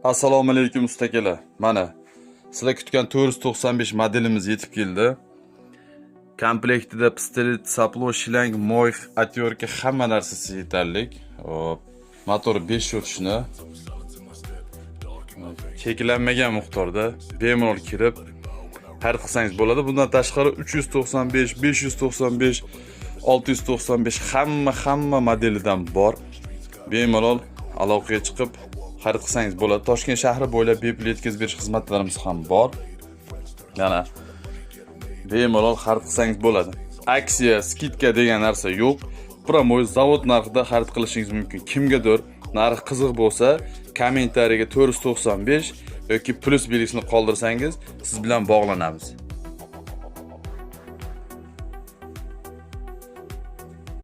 Assalomu alaykum ustakalar. Mana sizlar kutgan 495 modelimiz yetib keldi. Komplektida pistolet, saplo, shilang, moy, atyorka hamma narsasi yetarli. Hop, motor 5 yurishni cheklanmagan miqdorda bemalol kirib xarid qilsangiz bo'ladi. Bundan tashqari 395, 595, 695 hamma modelidan bor. Bemalol aloqaga chiqib xarid qilsangiz bo'ladi. Toshkent shahri bo'ylab bepul yetkazib berish xizmatlarimiz ham bor. Yana bemalol xarid qilsangiz bo'ladi. Aksiya, skidka degan narsa yo'q. Promoy zavod narxida xarid qilishingiz mumkin. Kimgadir narx qiziq bo'lsa, kommentariyaga 495 yoki plus belgisini qoldirsangiz, siz bilan bog'lanamiz.